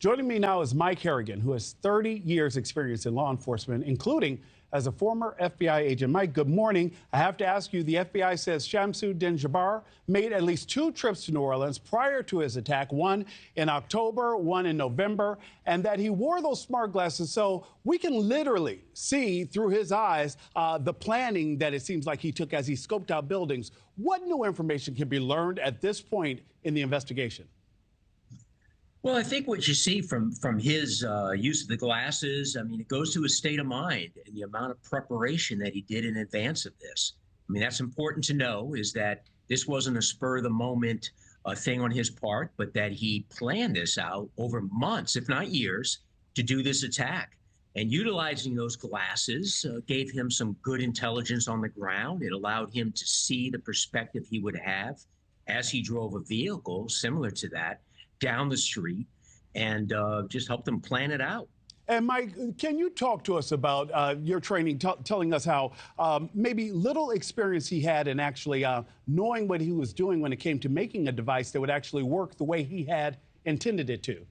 Joining me now is Mike Harrigan, who has 30 years experience in law enforcement, including as a former FBI agent. Mike, good morning. I have to ask you, the FBI says Shamsud-Din Jabbar made at least 2 trips to New Orleans prior to his attack, one in October, one in November, and that he wore those smart glasses so we can literally see through his eyes the planning that it seems like he took as he scoped out buildings. What new information can be learned at this point in the investigation? Well, I think what you see from his use of the glasses, I mean, it goes to his state of mind and the amount of preparation that he did in advance of this. I mean, that's important to know, is that this wasn't a spur of the moment thing on his part, but that he planned this out over months, if not years, to do this attack. And utilizing those glasses gave him some good intelligence on the ground. It allowed him to see the perspective he would have as he drove a vehicle similar to that down the street, and just help them plan it out. And Mike, can you talk to us about your training, telling us how maybe little experience he had in actually knowing what he was doing when it came to making a device that would actually work the way he had intended it to?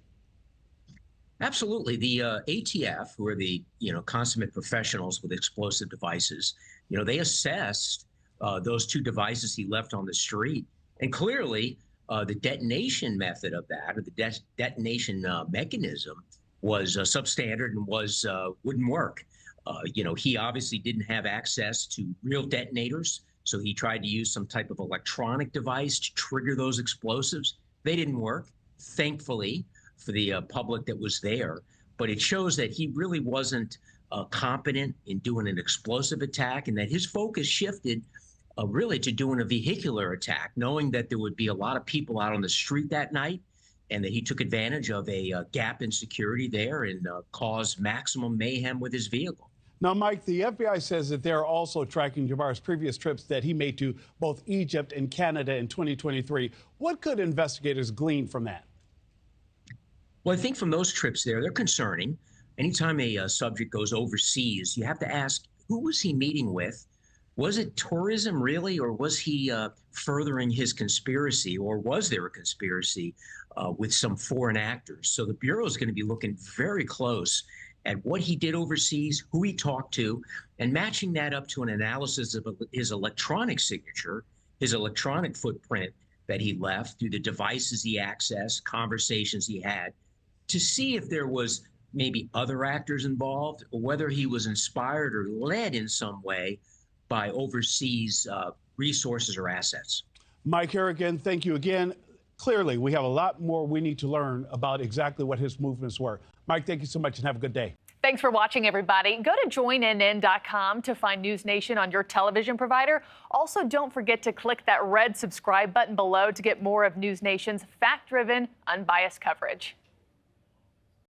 Absolutely. The ATF, who are the consummate professionals with explosive devices, they assessed those 2 devices he left on the street, and clearly the detonation method of that, or the detonation mechanism, was substandard and wouldn't work. He obviously didn't have access to real detonators, so he tried to use some type of electronic device to trigger those explosives. They didn't work, thankfully, for the public that was there. But it shows that he really wasn't competent in doing an explosive attack, and that his focus shifted really to doing a vehicular attack, knowing that there would be a lot of people out on the street that night, and that he took advantage of a gap in security there and caused maximum mayhem with his vehicle. Now, Mike, the FBI says that they're also tracking Jabbar's previous trips that he made to both Egypt and Canada in 2023. What could investigators glean from that? Well, I think from those trips there, they're concerning. Anytime a subject goes overseas, you have to ask, who was he meeting with? Was it tourism, really, or was he furthering his conspiracy, or was there a conspiracy with some foreign actors? So the Bureau is going to be looking very close at what he did overseas, who he talked to, and matching that up to an analysis of his electronic signature, his electronic footprint that he left through the devices he accessed, conversations he had, to see if there was maybe other actors involved, or whether he was inspired or led in some way by overseas resources or assets. Mike Harrigan, thank you again. Clearly, we have a lot more we need to learn about exactly what his movements were. Mike, thank you so much and have a good day. Thanks for watching, everybody. Go to joinnn.com to find NewsNation on your television provider. Also, don't forget to click that red subscribe button below to get more of NewsNation's fact-driven, unbiased coverage.